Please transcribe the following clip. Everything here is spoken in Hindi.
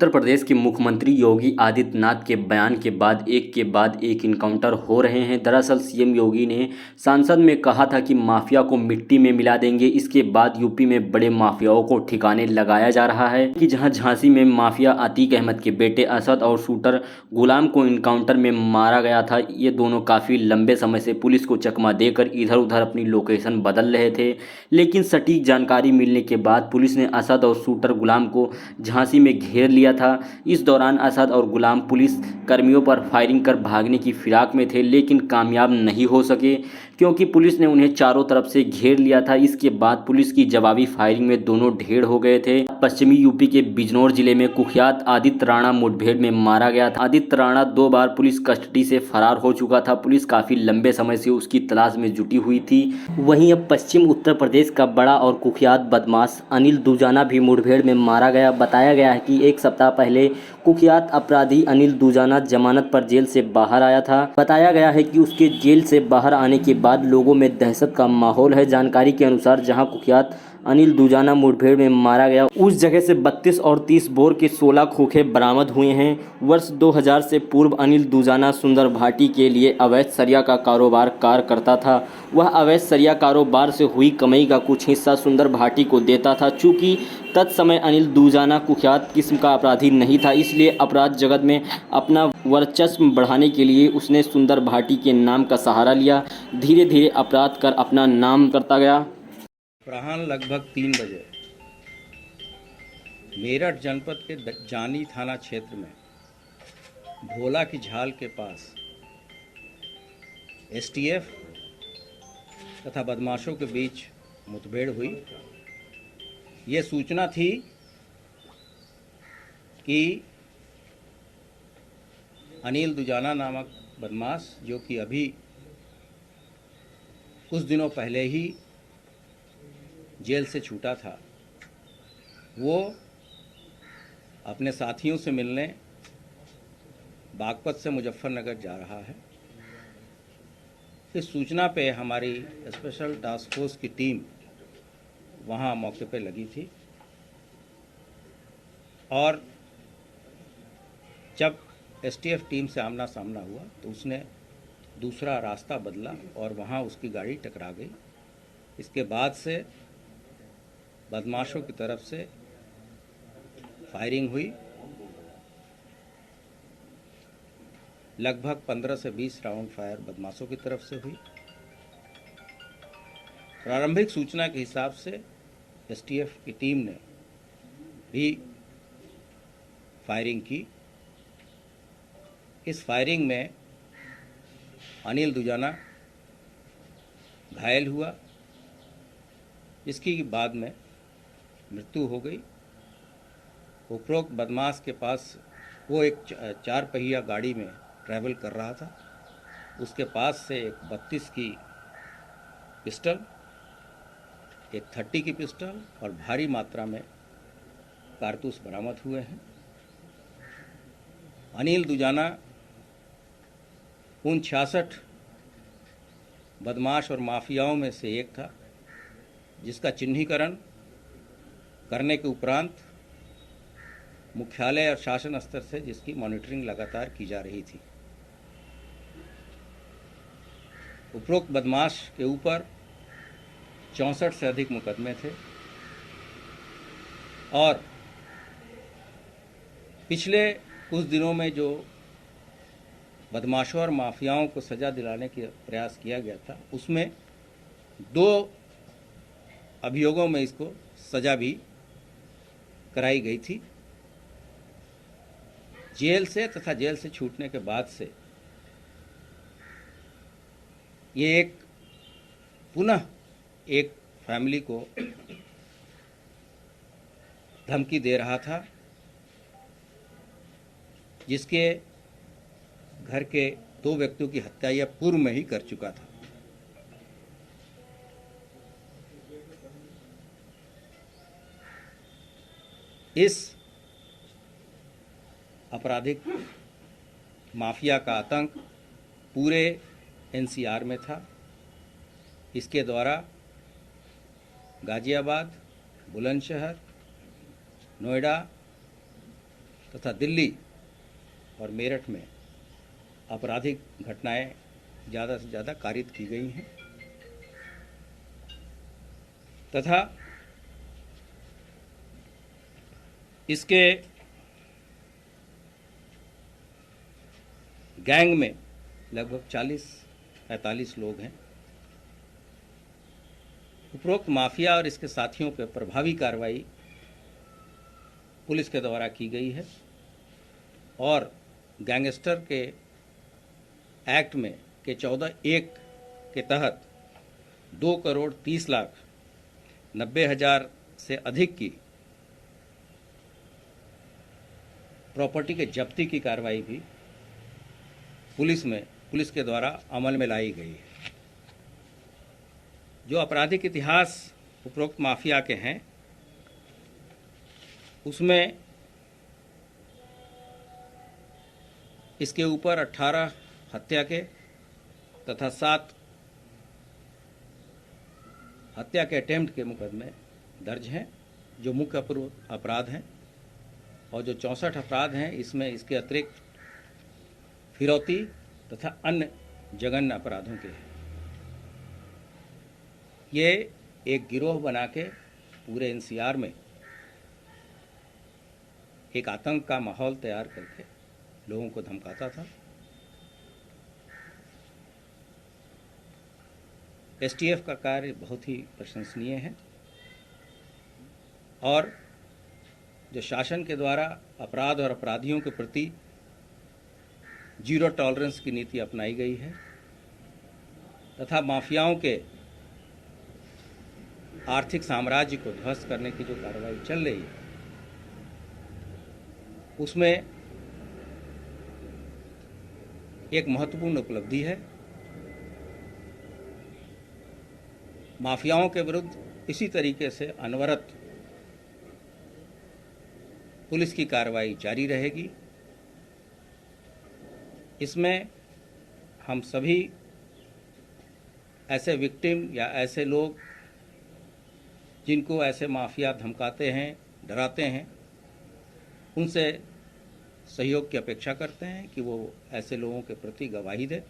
उत्तर प्रदेश के मुख्यमंत्री योगी आदित्यनाथ के बयान के बाद एक इनकाउंटर हो रहे हैं। दरअसल सीएम योगी ने संसद में कहा था कि माफिया को मिट्टी में मिला देंगे। इसके बाद यूपी में बड़े माफियाओं को ठिकाने लगाया जा रहा है कि जहां झांसी में माफिया अतीक अहमद के बेटे असद और शूटर गुलाम को इनकाउंटर में मारा गया था। ये दोनों काफ़ी लंबे समय से पुलिस को चकमा देकर इधर उधर अपनी लोकेशन बदल रहे थे, लेकिन सटीक जानकारी मिलने के बाद पुलिस ने असद और शूटर गुलाम को झांसी में घेर लिया था। इस दौरान असद और गुलाम पुलिस कर्मियों पर फायरिंग कर भागने की फिराक में थे, लेकिन कामयाब नहीं हो सके क्योंकि पुलिस ने उन्हें चारों तरफ से घेर लिया था। इसके बाद पुलिस की जवाबी फायरिंग में दोनों ढेर हो गए थे। पश्चिमी यूपी के बिजनौर जिले में कुख्यात आदित्य राणा मुठभेड़ में मारा गया था। आदित्य राणा 2 बार पुलिस कस्टडी से फरार हो चुका था। पुलिस काफी लंबे समय से उसकी तलाश में जुटी हुई थी। वहीं अब पश्चिम उत्तर प्रदेश का बड़ा और कुख्यात बदमाश अनिल दूजाना भी मुठभेड़ में मारा गया। बताया गया है कि एक सप्ताह पहले कुख्यात अपराधी अनिल दूजाना जमानत पर जेल से बाहर आया था। बताया गया है कि उसके जेल से बाहर आने के बाद लोगों में दहशत का माहौल है। जानकारी के अनुसार जहां कुख्यात अनिल दूजाना मुठभेड़ में मारा गया, उस जगह से 32 और 30 बोर के 16 खोखे बरामद हुए हैं। वर्ष 2000 से पूर्व अनिल दूजाना सुंदर भाटी के लिए अवैध सरिया का कारोबार करता था। वह अवैध सरिया कारोबार से हुई कमाई का कुछ हिस्सा सुंदर भाटी को देता था। चूँकि तत्समय अनिल दूजाना कुख्यात किस्म का अपराधी नहीं था, इसलिए अपराध जगत में अपना वर्चस्व बढ़ाने के लिए उसने सुंदर भाटी के नाम का सहारा लिया। धीरे धीरे अपराध कर अपना नाम करता गया। अपराह्न लगभग 3 बजे मेरठ जनपद के जानी थाना क्षेत्र में भोला की झाल के पास एसटीएफ तथा बदमाशों के बीच मुठभेड़ हुई। ये सूचना थी कि अनिल दूजाना नामक बदमाश, जो कि अभी कुछ दिनों पहले ही जेल से छूटा था, वो अपने साथियों से मिलने बागपत से मुजफ्फरनगर जा रहा है। इस सूचना पे हमारी स्पेशल टास्क फोर्स की टीम वहाँ मौके पे लगी थी और जब एसटीएफ टीम से आमना सामना हुआ तो उसने दूसरा रास्ता बदला और वहाँ उसकी गाड़ी टकरा गई। इसके बाद से बदमाशों की तरफ से फायरिंग हुई। लगभग 15 से 20 राउंड फायर बदमाशों की तरफ से हुई। प्रारंभिक सूचना के हिसाब से एसटीएफ की टीम ने भी फायरिंग की। इस फायरिंग में अनिल दूजाना घायल हुआ, जिसकी बाद में मृत्यु हो गई। उपरोक्त बदमाश के पास वो एक 4 पहिया गाड़ी में ट्रैवल कर रहा था। उसके पास से एक 32 की पिस्टल, एक 30 की पिस्टल और भारी मात्रा में कारतूस बरामद हुए हैं। अनिल दूजाना उन 66 बदमाश और माफियाओं में से एक था, जिसका चिन्हीकरण करने के उपरांत मुख्यालय और शासन स्तर से जिसकी मॉनिटरिंग लगातार की जा रही थी। उपरोक्त बदमाश के ऊपर 64 से अधिक मुकदमे थे और पिछले कुछ दिनों में जो बदमाशों और माफियाओं को सज़ा दिलाने का प्रयास किया गया था, उसमें 2 अभियोगों में इसको सज़ा भी कराई गई थी। जेल से तथा जेल से छूटने के बाद से ये पुनः एक फैमिली को धमकी दे रहा था, जिसके घर के 2 व्यक्तियों की हत्या यह पूर्व में ही कर चुका था। इस आपराधिक माफिया का आतंक पूरे एनसीआर में था। इसके द्वारा गाजियाबाद, बुलंदशहर, नोएडा तथा दिल्ली और मेरठ में आपराधिक घटनाएं ज़्यादा से ज़्यादा कारित की गई हैं तथा इसके गैंग में लगभग 40-45 लोग हैं। उपरोक्त माफिया और इसके साथियों पर प्रभावी कार्रवाई पुलिस के द्वारा की गई है और गैंगस्टर के एक्ट में के 14(1) के तहत 2,30,90,000 से अधिक की प्रॉपर्टी के जब्ती की कार्रवाई भी पुलिस के द्वारा अमल में लाई गई है। जो आपराधिक इतिहास उपरोक्त माफिया के हैं उसमें इसके ऊपर 18 हत्या के तथा 7 हत्या के अटेम्प्ट के मुकदमे दर्ज हैं जो मुख्य अपराध हैं, और जो 64 अपराध हैं इसमें इसके अतिरिक्त फिरौती तथा अन्य जघन्य अपराधों के हैं। ये एक गिरोह बना के पूरे एनसीआर में एक आतंक का माहौल तैयार करके लोगों को धमकाता था। एसटीएफ का कार्य बहुत ही प्रशंसनीय है और जो शासन के द्वारा अपराध और अपराधियों के प्रति जीरो टॉलरेंस की नीति अपनाई गई है तथा माफियाओं के आर्थिक साम्राज्य को ध्वस्त करने की जो कार्रवाई चल रही है उसमें एक महत्वपूर्ण उपलब्धि है। माफियाओं के विरुद्ध इसी तरीके से अनवरत पुलिस की कार्रवाई जारी रहेगी। इसमें हम सभी ऐसे विक्टिम या ऐसे लोग जिनको ऐसे माफिया धमकाते हैं, डराते हैं, उनसे सहयोग की अपेक्षा करते हैं कि वो ऐसे लोगों के प्रति गवाही दें